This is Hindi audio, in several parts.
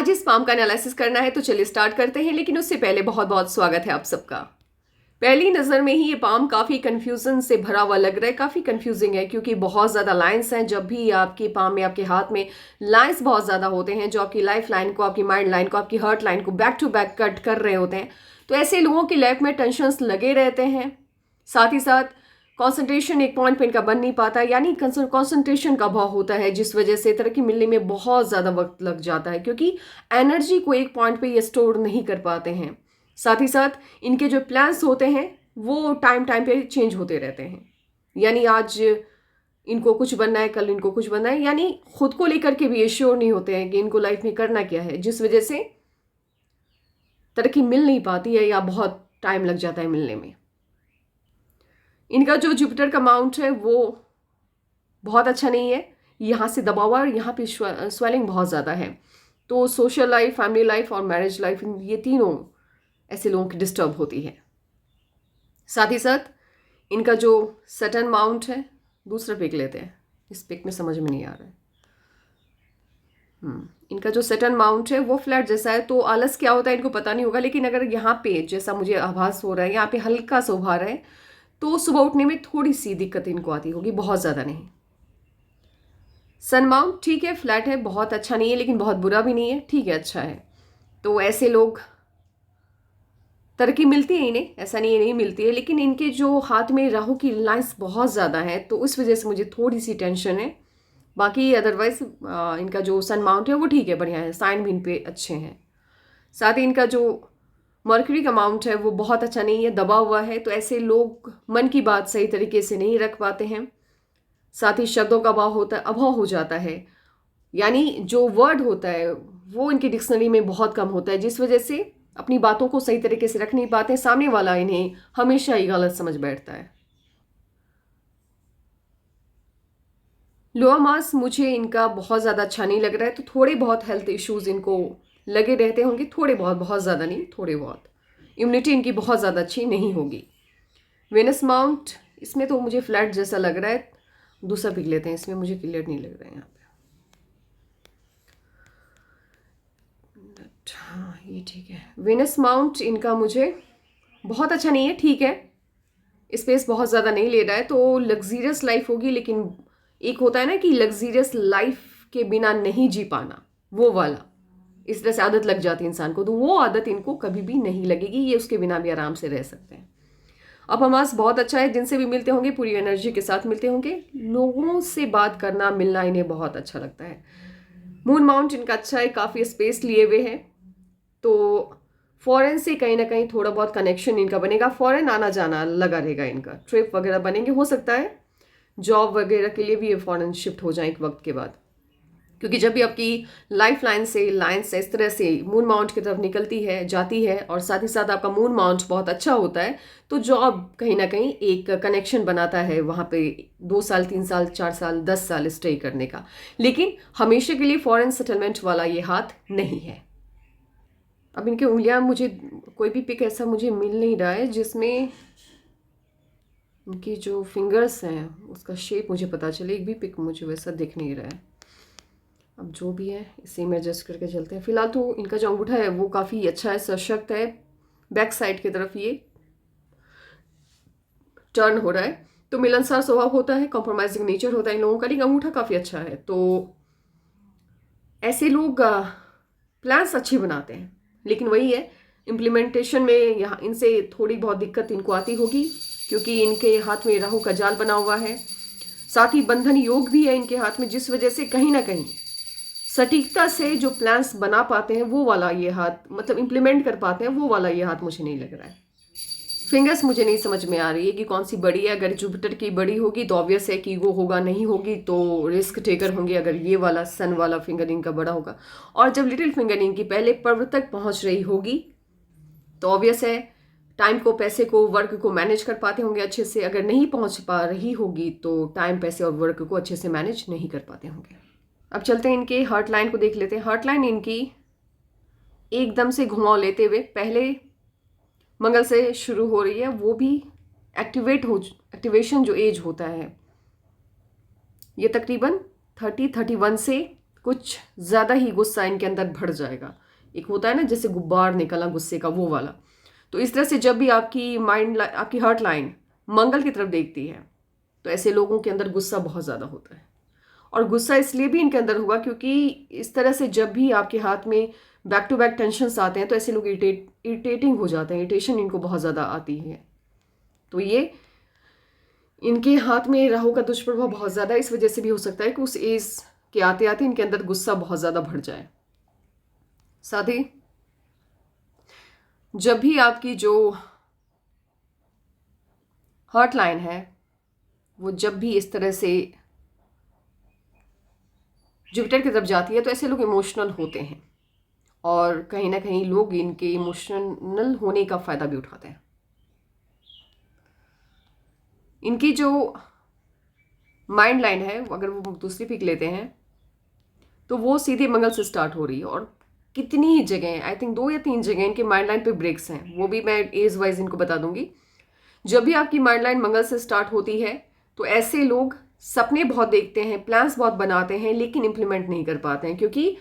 आज इस पाम का एनालिसिस करना है तो चलिए स्टार्ट करते हैं, लेकिन उससे पहले बहुत बहुत स्वागत है आप सबका। पहली नज़र में ही ये पाम काफ़ी कन्फ्यूजन से भरा हुआ लग रहा है, काफ़ी कन्फ्यूजिंग है क्योंकि बहुत ज़्यादा लाइंस हैं। जब भी आपकी पाम में, आपके हाथ में लाइंस बहुत ज़्यादा होते हैं जो आपकी लाइफ लाइन को, आपकी माइंड लाइन को, आपकी हर्ट लाइन को बैक टू बैक कट कर रहे होते हैं, तो ऐसे लोगों की लाइफ में टेंशन्स लगे रहते हैं। साथ ही साथ कंसंट्रेशन एक पॉइंट पे इनका बन नहीं पाता, यानी कंसंट्रेशन का अभाव होता है, जिस वजह से तरक्की मिलने में बहुत ज़्यादा वक्त लग जाता है क्योंकि एनर्जी को एक पॉइंट पे ये स्टोर नहीं कर पाते हैं। साथ ही साथ इनके जो प्लान्स होते हैं वो टाइम टाइम पे चेंज होते रहते हैं, यानी आज इनको कुछ बनना है, कल इनको कुछ बनना है, यानी खुद को लेकर के भी ये श्योर नहीं होते हैं कि इनको लाइफ में करना क्या है, जिस वजह से तरक्की मिल नहीं पाती है या बहुत टाइम लग जाता है मिलने में। इनका जो जुपिटर का माउंट है वो बहुत अच्छा नहीं है, यहाँ से दबा हुआ और यहाँ पे स्वेलिंग बहुत ज़्यादा है। तो सोशल लाइफ, फैमिली लाइफ और मैरिज लाइफ, ये तीनों ऐसे लोगों की डिस्टर्ब होती है। साथ ही साथ इनका जो सैटर्न माउंट है, दूसरा पिक लेते हैं, इस पिक में समझ में नहीं आ रहा है। इनका जो सैटर्न माउंट है वो फ्लैट जैसा है, तो आलस क्या होता है इनको पता नहीं होगा, लेकिन अगर यहाँ पे जैसा मुझे आभास हो रहा है, यहाँ पे हल्का सा उभार है, तो सुबह उठने में थोड़ी सी दिक्कत इनको आती होगी, बहुत ज़्यादा नहीं। सन माउंट ठीक है, फ्लैट है, बहुत अच्छा नहीं है लेकिन बहुत बुरा भी नहीं है, ठीक है, अच्छा है। तो ऐसे लोग, तरक्की मिलती है इन्हें, ऐसा नहीं है नहीं मिलती है, लेकिन इनके जो हाथ में राहु की लाइंस बहुत ज़्यादा है, तो उस वजह से मुझे थोड़ी सी टेंशन है। बाकी अदरवाइज इनका जो सन माउंट है वो ठीक है, बढ़िया है, साइन भी इन पे अच्छे हैं। साथ ही इनका जो मर्क्यूरी का माउंट है वो बहुत अच्छा नहीं है, दबा हुआ है, तो ऐसे लोग मन की बात सही तरीके से नहीं रख पाते हैं। साथ ही शब्दों का अभाव हो जाता है, यानी जो वर्ड होता है वो इनकी डिक्शनरी में बहुत कम होता है, जिस वजह से अपनी बातों को सही तरीके से रख नहीं पाते, सामने वाला इन्हें हमेशा ही गलत समझ बैठता है। लोअर मास मुझे इनका बहुत ज़्यादा अच्छा नहीं लग रहा है, तो थोड़े बहुत हेल्थ इश्यूज इनको लगे रहते होंगे, थोड़े बहुत, बहुत ज़्यादा नहीं, थोड़े बहुत। इम्यूनिटी इनकी बहुत ज़्यादा अच्छी नहीं होगी। वेनस माउंट, इसमें तो मुझे फ्लैट जैसा लग रहा है, दूसरा पिक लेते हैं, इसमें मुझे क्लियर नहीं लग रहा है यहाँ पे। हाँ ये ठीक है। वेनस माउंट इनका मुझे बहुत अच्छा नहीं है, ठीक है, स्पेस बहुत ज़्यादा नहीं ले रहा है, तो लग्जीरियस लाइफ होगी, लेकिन एक होता है ना कि लग्जीरियस लाइफ के बिना नहीं जी पाना, वो वाला, इस तरह से आदत लग जाती है इंसान को, तो वो आदत इनको कभी भी नहीं लगेगी, ये उसके बिना भी आराम से रह सकते हैं। अब हमास बहुत अच्छा है, जिनसे भी मिलते होंगे पूरी एनर्जी के साथ मिलते होंगे, लोगों से बात करना, मिलना इन्हें बहुत अच्छा लगता है। मून माउंट इनका अच्छा है, काफ़ी स्पेस लिए हुए हैं, तो फॉरेन से कहीं ना कहीं थोड़ा बहुत कनेक्शन इनका बनेगा, फॉरेन आना जाना लगा रहेगा इनका, ट्रिप वगैरह बनेंगे, हो सकता है जॉब वगैरह के लिए भी ये फॉरेन शिफ्ट हो जाए एक वक्त के बाद, क्योंकि जब भी आपकी लाइफ लाइन से इस तरह से मून माउंट की तरफ निकलती है, जाती है, और साथ ही साथ आपका मून माउंट बहुत अच्छा होता है, तो जॉब कहीं ना कहीं एक कनेक्शन बनाता है वहाँ पे 2 साल, 3 साल, 4 साल, 10 साल स्टे करने का, लेकिन हमेशा के लिए फॉरेन सेटलमेंट वाला ये हाथ नहीं है। अब इनकी उंगलियां, मुझे कोई भी पिक ऐसा मुझे मिल नहीं रहा है जिसमें इनकी जो फिंगर्स हैं उसका शेप मुझे पता चले, एक भी पिक मुझे वैसा दिख नहीं रहा है। अब जो भी है इसी में एडजस्ट करके चलते हैं। फिलहाल तो इनका जो अंगूठा है वो काफ़ी अच्छा है, सशक्त है, बैक साइड की तरफ ये टर्न हो रहा है, तो मिलनसार स्वभाव होता है, कॉम्प्रोमाइजिंग नेचर होता है इन लोगों का, लेकिन अंगूठा काफ़ी अच्छा है, तो ऐसे लोग प्लान्स अच्छे बनाते हैं, लेकिन वही है इम्प्लीमेंटेशन में यहाँ इनसे थोड़ी बहुत दिक्कत इनको आती होगी, क्योंकि इनके हाथ में राहु का जाल बना हुआ है, साथ ही बंधन योग भी है इनके हाथ में, जिस वजह से कहीं ना कहीं सटीकता से जो प्लान्स बना पाते हैं वो वाला ये हाथ, मतलब इम्प्लीमेंट कर पाते हैं वो वाला ये हाथ मुझे नहीं लग रहा है। फिंगर्स मुझे नहीं समझ में आ रही है कि कौन सी बड़ी है, अगर जुपिटर की बड़ी होगी तो ऑब्वियस है कि वो होगा, नहीं होगी तो रिस्क टेकर होंगे अगर ये वाला सन वाला फिंगरिंग का बड़ा होगा, और जब लिटिल फिंगरिंग की पहले पर्व तक पहुंच रही होगी तो ऑब्वियस है टाइम को, पैसे को, वर्क को मैनेज कर पाते होंगे अच्छे से, अगर नहीं पहुंच पा रही होगी तो टाइम, पैसे और वर्क को अच्छे से मैनेज नहीं कर पाते होंगे। अब चलते हैं इनके हार्ट लाइन को देख लेते हैं। हार्ट लाइन इनकी एकदम से घुमाव लेते हुए पहले मंगल से शुरू हो रही है, वो भी एक्टिवेशन जो एज होता है ये तकरीबन 30-31 से कुछ ज़्यादा ही गुस्सा इनके अंदर भर जाएगा। एक होता है ना जैसे गुब्बार निकला गुस्से का, वो वाला। तो इस तरह से जब भी आपकी आपकी हार्ट लाइन मंगल की तरफ देखती है तो ऐसे लोगों के अंदर गुस्सा बहुत ज़्यादा होता है। और गुस्सा इसलिए भी इनके अंदर होगा क्योंकि इस तरह से जब भी आपके हाथ में बैक टू बैक टेंशन्स आते हैं तो ऐसे लोग इरिटेटिंग हो जाते हैं, इरिटेशन इनको बहुत ज़्यादा आती है। तो ये इनके हाथ में राहु का दुष्प्रभाव बहुत ज़्यादा, इस वजह से भी हो सकता है कि उस एज के आते आते इनके अंदर गुस्सा बहुत ज़्यादा भर जाए। साथ ही जब भी आपकी जो हार्ट लाइन है वो जब भी इस तरह से जुपिटर की तरफ जाती है तो ऐसे लोग इमोशनल होते हैं और कहीं ना कहीं लोग इनके इमोशनल होने का फ़ायदा भी उठाते हैं। इनकी जो माइंड लाइन है अगर वो दूसरी पिक लेते हैं तो वो सीधे मंगल से स्टार्ट हो रही है और कितनी ही जगह, आई थिंक 2 या 3 जगह इनके माइंड लाइन पे ब्रेक्स हैं, वो भी मैं एज वाइज इनको बता दूंगी। जब भी आपकी माइंड लाइन मंगल से स्टार्ट होती है तो ऐसे लोग सपने बहुत देखते हैं, प्लान्स बहुत बनाते हैं, लेकिन इम्प्लीमेंट नहीं कर पाते हैं क्योंकि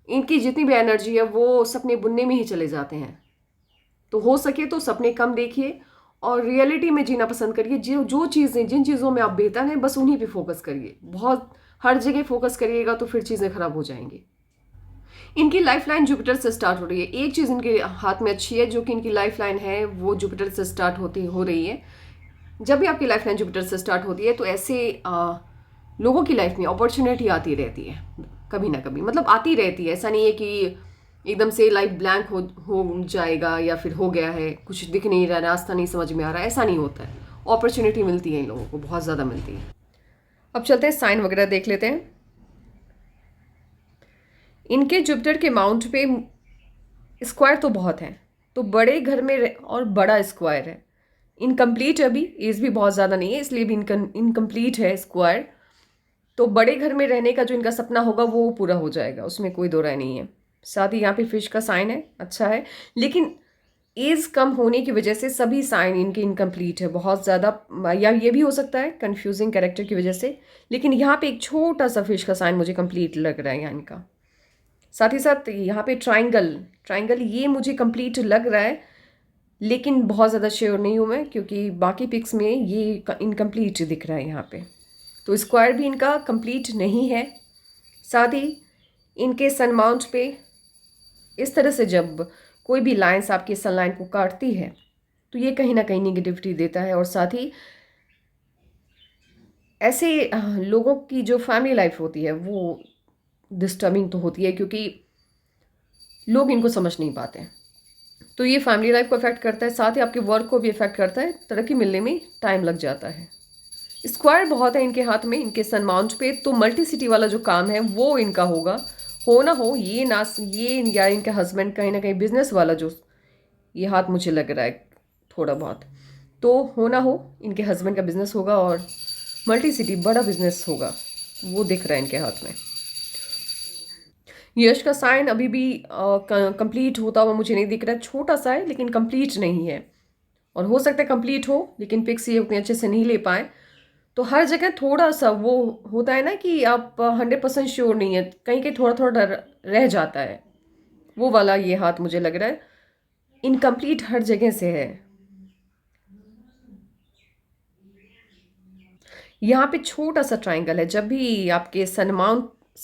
इनकी जितनी भी एनर्जी है वो सपने बुनने में ही चले जाते हैं। तो हो सके तो सपने कम देखिए और रियलिटी में जीना पसंद करिए। जो चीज़ें जिन चीज़ों में आप बेहतर हैं बस उन्हीं पे फोकस करिए। बहुत हर जगह फोकस करिएगा तो फिर चीज़ें खराब हो जाएंगी। इनकी लाइफ लाइन जुपिटर से स्टार्ट हो रही है। एक चीज़ इनके हाथ में अच्छी है जो कि इनकी लाइफ लाइन है वो जुपिटर से स्टार्ट हो रही है। जब भी आपकी लाइफ लाइन जुपिटर से स्टार्ट होती है तो ऐसे लोगों की लाइफ में अपॉर्चुनिटी आती रहती है, कभी ना कभी, मतलब आती रहती है। ऐसा नहीं है कि एकदम से लाइफ ब्लैंक हो जाएगा या फिर हो गया है, कुछ दिख नहीं रहा, रास्ता नहीं समझ में आ रहा है, ऐसा नहीं होता है। अपॉर्चुनिटी मिलती है इन लोगों को, बहुत ज़्यादा मिलती है। अब चलते हैं साइन वगैरह देख लेते हैं। इनके जुपिटर के माउंट पे स्क्वायर तो बहुत है, तो बड़े घर में और बड़ा स्क्वायर है। इनकम्प्लीट अभी एज भी बहुत ज़्यादा नहीं है इसलिए भी इनकम्प्लीट है स्क्वायर। तो बड़े घर में रहने का जो इनका सपना होगा वो पूरा हो जाएगा, उसमें कोई दो राय नहीं है। साथ ही यहाँ पे फिश का साइन है, अच्छा है, लेकिन एज कम होने की वजह से सभी साइन इनके इनकम्प्लीट है बहुत ज़्यादा, या ये भी हो सकता है कंफ्यूजिंग कैरेक्टर की वजह से। लेकिन यहाँ पे एक छोटा सा फिश का साइन मुझे कंप्लीट लग रहा है यहाँ इनका। साथ ही साथ यहाँ पे ट्राइंगल ये मुझे कंप्लीट लग रहा है, लेकिन बहुत ज़्यादा श्योर नहीं हूँ मैं क्योंकि बाकी पिक्स में ये इनकम्प्लीट दिख रहा है यहाँ पे। तो स्क्वायर भी इनका कंप्लीट नहीं है। साथ ही इनके सन माउंट पे इस तरह से जब कोई भी लाइन्स आपकी सन लाइन को काटती है तो ये कहीं ना कहीं निगेटिविटी देता है। और साथ ही ऐसे लोगों की जो फैमिली लाइफ होती है वो डिस्टर्बिंग तो होती है क्योंकि लोग इनको समझ नहीं पाते हैं, तो ये फैमिली लाइफ को अफेक्ट करता है। साथ ही आपके वर्क को भी अफेक्ट करता है, तरक्की मिलने में टाइम लग जाता है। स्क्वायर बहुत है इनके हाथ में, इनके सन माउंट पे, तो मल्टी सिटी वाला जो काम है वो इनका होगा। हो ना हो ये या इनके हस्बैंड कहीं ना कहीं बिजनेस वाला जो ये हाथ मुझे लग रहा है थोड़ा बहुत, तो हो ना हो इनके हस्बैंड का बिजनेस होगा और मल्टी सिटी बड़ा बिजनेस होगा, वो दिख रहा है इनके हाथ में। यश का साइन अभी भी कंप्लीट होता हुआ मुझे नहीं दिख रहा है, छोटा सा है लेकिन कंप्लीट नहीं है। और हो सकता है कंप्लीट हो लेकिन पिक्स ये उतने अच्छे से नहीं ले पाए। तो हर जगह थोड़ा सा वो होता है ना कि आप 100% श्योर नहीं है, कहीं कहीं थोड़ा थोड़ा रह जाता है, वो वाला ये हाथ मुझे लग रहा है। इनकम्प्लीट हर जगह से है। यहाँ पे छोटा सा ट्राइंगल है, जब भी आपके सन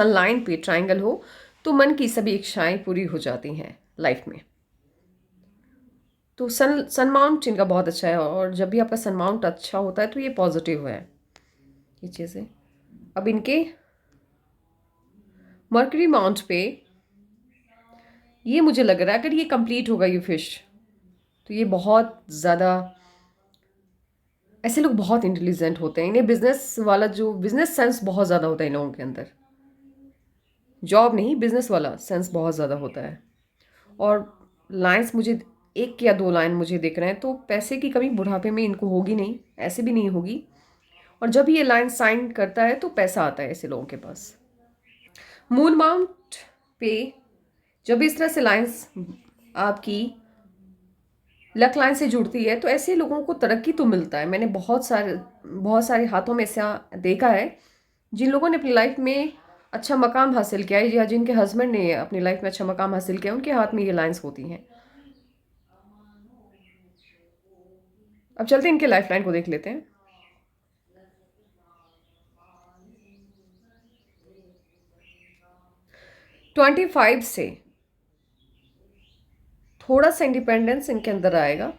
लाइन पे ट्राइंगल हो तो मन की सभी इच्छाएं पूरी हो जाती हैं लाइफ में। तो सन माउंट इनका बहुत अच्छा है और जब भी आपका सन माउंट अच्छा होता है तो ये पॉजिटिव है ये चीज़ें। अब इनके मर्करी माउंट पे ये मुझे लग रहा है अगर ये कंप्लीट होगा ये फिश तो ये बहुत ज़्यादा, ऐसे लोग बहुत इंटेलिजेंट होते हैं, इन्हें बिजनेस वाला जो बिजनेस सेंस बहुत ज़्यादा होता है इन लोगों के अंदर। जॉब नहीं, बिजनेस वाला सेंस बहुत ज़्यादा होता है। और लाइन्स मुझे 1 या 2 लाइन मुझे दिख रहे हैं, तो पैसे की कमी बुढ़ापे में इनको होगी नहीं, ऐसे भी नहीं होगी। और जब ये लाइन साइन करता है तो पैसा आता है ऐसे लोगों के पास। मून माउंट पे जब इस तरह से लाइन्स आपकी लक लाइन से जुड़ती है तो ऐसे लोगों को तरक्की तो मिलता है। मैंने बहुत सारे हाथों में ऐसा देखा है जिन लोगों ने अपनी लाइफ में अच्छा मकाम हासिल किया है, या जिनके हस्बैंड ने अपनी लाइफ में अच्छा मकाम हासिल किया उनके हाथ में ये लाइंस होती हैं। अब चलते हैं इनके लाइफ लाइन को देख लेते हैं। 25 से थोड़ा सा इंडिपेंडेंस इनके अंदर आएगा।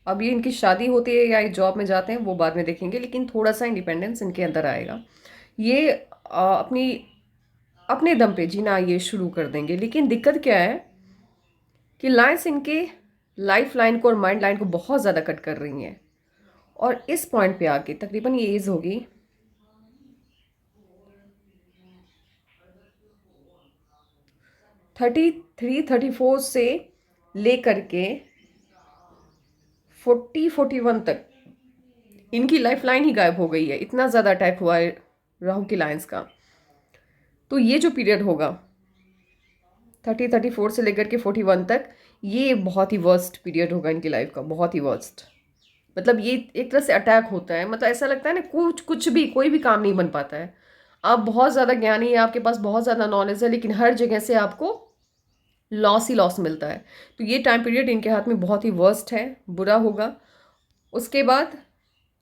अब ये इनकी शादी होती है या ये जॉब में जाते हैं वो बाद में देखेंगे, लेकिन थोड़ा सा इंडिपेंडेंस इनके अंदर आएगा। ये अपनी अपने दम पे जीना ये शुरू कर देंगे। लेकिन दिक्कत क्या है कि लाइंस इनके लाइफ लाइन को और माइंड लाइन को बहुत ज़्यादा कट कर रही हैं। और इस पॉइंट पे आके तकरीबन ये एज होगी 33-34 से लेकर के 40-41 तक इनकी लाइफ लाइन ही गायब हो गई है। इतना ज़्यादा अटैक हुआ है राहु की लाइंस का। तो ये जो पीरियड होगा 34 से लेकर के 41 तक, ये बहुत ही वर्स्ट पीरियड होगा इनकी लाइफ का, बहुत ही वर्स्ट। मतलब ये एक तरह से अटैक होता है, मतलब ऐसा लगता है ना कुछ भी कोई भी काम नहीं बन पाता है। आप बहुत ज़्यादा ज्ञानी है, आपके पास बहुत ज़्यादा नॉलेज है, लेकिन हर जगह से आपको लॉस ही लॉस मिलता है। तो ये टाइम पीरियड इनके हाथ में बहुत ही वर्स्ट है, बुरा होगा। उसके बाद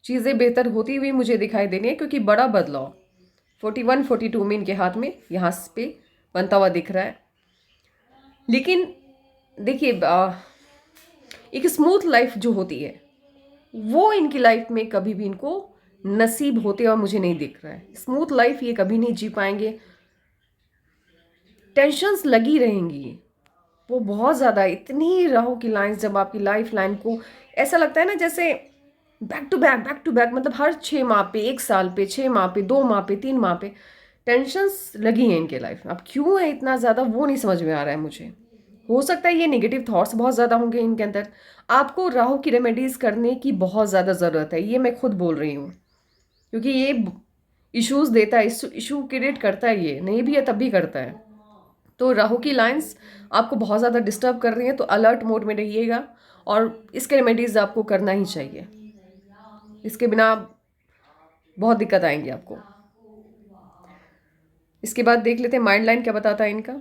चीज़ें बेहतर होती हुई मुझे दिखाई देनी है, क्योंकि बड़ा बदलाव 41-42 में इनके हाथ में यहाँ पे बनता हुआ दिख रहा है। लेकिन देखिए एक स्मूथ लाइफ जो होती है वो इनकी लाइफ में कभी भी इनको नसीब होते और मुझे नहीं दिख रहा है। स्मूथ लाइफ ये कभी नहीं जी पाएंगे, टेंशन्स लगी रहेंगी वो बहुत ज़्यादा। इतनी राहु की लाइंस जब आपकी लाइफ लाइन को ऐसा लगता है ना जैसे बैक टू बैक, मतलब हर 6 माह पे, 1 साल पे, 6 माह पे, 2 माह पे, 3 माह पे टेंशन्स लगी हैं इनके लाइफ में। अब क्यों है इतना ज़्यादा वो नहीं समझ में आ रहा है मुझे। हो सकता है ये नेगेटिव थॉट्स बहुत ज़्यादा होंगे इनके अंदर। आपको राहु की रेमेडीज़ करने की बहुत ज़्यादा ज़रूरत है, ये मैं खुद बोल रही हूँ, क्योंकि ये इश्यूज़ देता है, इशू क्रिएट करता है, ये नहीं भी है तब भी करता है। तो राहु की लाइंस आपको बहुत ज़्यादा डिस्टर्ब कर रही हैं, तो अलर्ट मोड में रहिएगा और इसके रेमेडीज़ आपको करना ही चाहिए। इसके बिना बहुत दिक्कत आएंगी आपको। इसके बाद देख लेते हैं माइंड लाइन क्या बताता है इनका।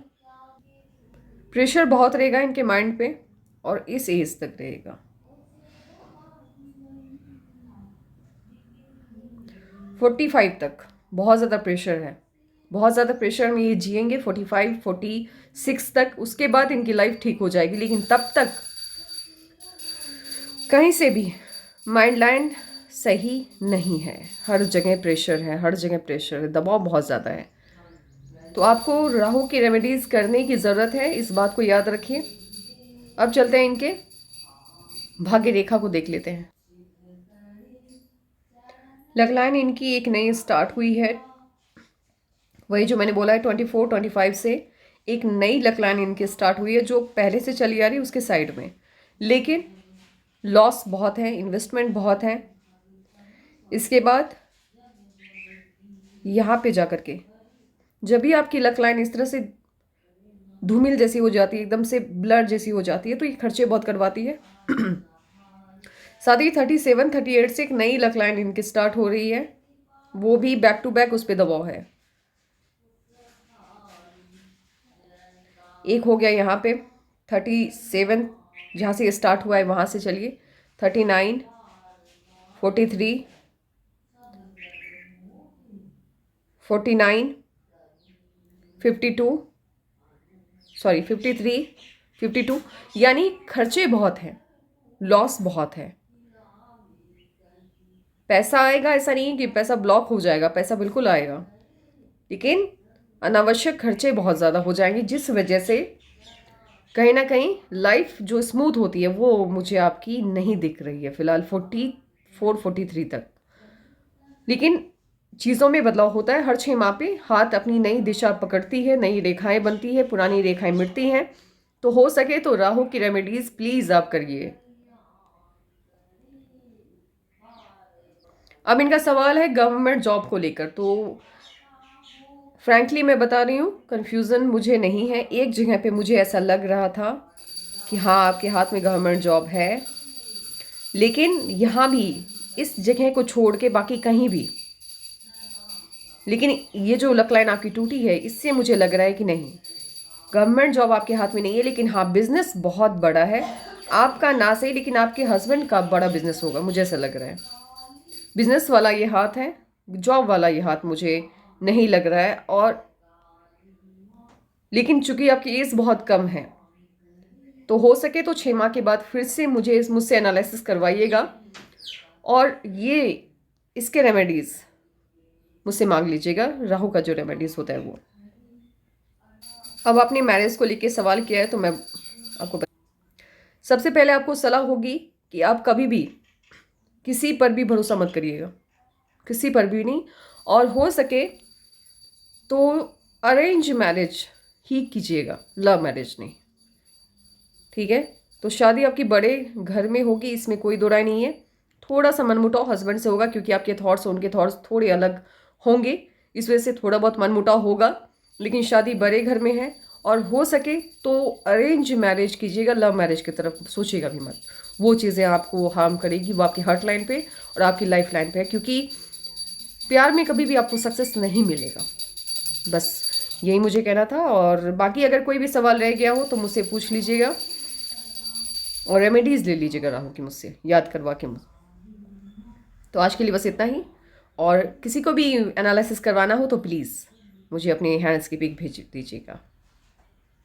प्रेशर बहुत रहेगा इनके माइंड पे और इस एज तक रहेगा। 45 तक बहुत ज़्यादा प्रेशर है, बहुत ज़्यादा प्रेशर में ये जिएंगे 45-46 तक। उसके बाद इनकी लाइफ ठीक हो जाएगी, लेकिन तब तक कहीं से भी माइंड लाइन सही नहीं है। हर जगह प्रेशर है, हर जगह प्रेशर है, दबाव बहुत ज़्यादा है। तो आपको राहु की रेमेडीज़ करने की ज़रूरत है, इस बात को याद रखिए। अब चलते हैं इनके भाग्य रेखा को देख लेते हैं। लक लाइन इनकी एक नई स्टार्ट हुई है, वही जो मैंने बोला है 24-25 से एक नई लक लाइन इनकी स्टार्ट हुई है, जो पहले से चली आ रही है उसके साइड में। लेकिन लॉस बहुत है, इन्वेस्टमेंट बहुत है। इसके बाद यहाँ पे जा कर के जब भी आपकी लक लाइन इस तरह से धूमिल जैसी हो जाती है, एकदम से ब्लर जैसी हो जाती है, तो ये खर्चे बहुत करवाती है। साथ ही 37-38 से एक नई लक लाइन इनकी स्टार्ट हो रही है, वो भी बैक टू बैक उस पर दबाव है। एक हो गया यहाँ पे 37, जहाँ से स्टार्ट हुआ है वहाँ से चलिए 39, 43, 49, 52, सॉरी 53, 52, यानी खर्चे बहुत हैं, लॉस बहुत है। पैसा आएगा, ऐसा नहीं कि पैसा ब्लॉक हो जाएगा, पैसा बिल्कुल आएगा, लेकिन अनावश्यक खर्चे बहुत ज़्यादा हो जाएंगे, जिस वजह से कहीं ना कहीं लाइफ जो स्मूथ होती है वो मुझे आपकी नहीं दिख रही है फिलहाल 44-43 तक। लेकिन चीज़ों में बदलाव होता है, हर 6 माह पे हाथ अपनी नई दिशा पकड़ती है, नई रेखाएं बनती है, पुरानी रेखाएं मिटती हैं। तो हो सके तो राहु की रेमेडीज़ प्लीज़ आप करिए। अब इनका सवाल है गवर्नमेंट जॉब को लेकर। तो फ्रैंकली मैं बता रही हूँ, कन्फ्यूज़न मुझे नहीं है। एक जगह पे मुझे ऐसा लग रहा था कि हाँ आपके हाथ में गवर्नमेंट जॉब है, लेकिन यहाँ भी इस जगह को छोड़ के बाकी कहीं भी लेकिन ये जो लक लाइन आपकी टूटी है, इससे मुझे लग रहा है कि नहीं, गवर्नमेंट जॉब आपके हाथ में नहीं है, लेकिन हाँ बिजनेस बहुत बड़ा है। आपका ना सही लेकिन आपके हस्बैंड का बड़ा बिजनेस होगा, मुझे ऐसा लग रहा है। बिजनेस वाला ये हाथ है, जॉब वाला ये हाथ मुझे नहीं लग रहा है। और लेकिन चूंकि आपकी एज बहुत कम है, तो हो सके तो 6 माह के बाद फिर से मुझसे एनालिसिस करवाइएगा, और ये इसके रेमेडीज़ मुझसे मांग लीजिएगा, राहु का जो रेमेडीज़ होता है वो। अब आपने मैरिज को लेके सवाल किया है, तो मैं आपको सबसे पहले आपको सलाह होगी कि आप कभी भी किसी पर भी भरोसा मत करिएगा, किसी पर भी नहीं। और हो सके तो अरेंज मैरिज ही कीजिएगा, लव मैरिज नहीं, ठीक है। तो शादी आपकी बड़े घर में होगी, इसमें कोई दो राय नहीं है। थोड़ा सा मनमुटाव हस्बैंड से होगा, क्योंकि आपके थॉट्स उनके थॉट्स थोड़े अलग होंगे, इस वजह से थोड़ा बहुत मनमुटाव होगा। लेकिन शादी बड़े घर में है, और हो सके तो अरेंज मैरिज कीजिएगा, लव मैरिज की तरफ सोचिएगा भी मत। वो चीज़ें आपको हार्म करेगी, वो आपकी हार्ट लाइन पे और आपकी लाइफ लाइन पे है, क्योंकि प्यार में कभी भी आपको सक्सेस नहीं मिलेगा। बस यही मुझे कहना था। और बाकी अगर कोई भी सवाल रह गया हो तो मुझसे पूछ लीजिएगा, और रेमेडीज़ ले लीजिएगा राहु की मुझसे याद करवा के मुझे। तो आज के लिए बस इतना ही। और किसी को भी एनालिसिस करवाना हो तो प्लीज़ मुझे अपने हैंड्स की पिक भेज दीजिएगा।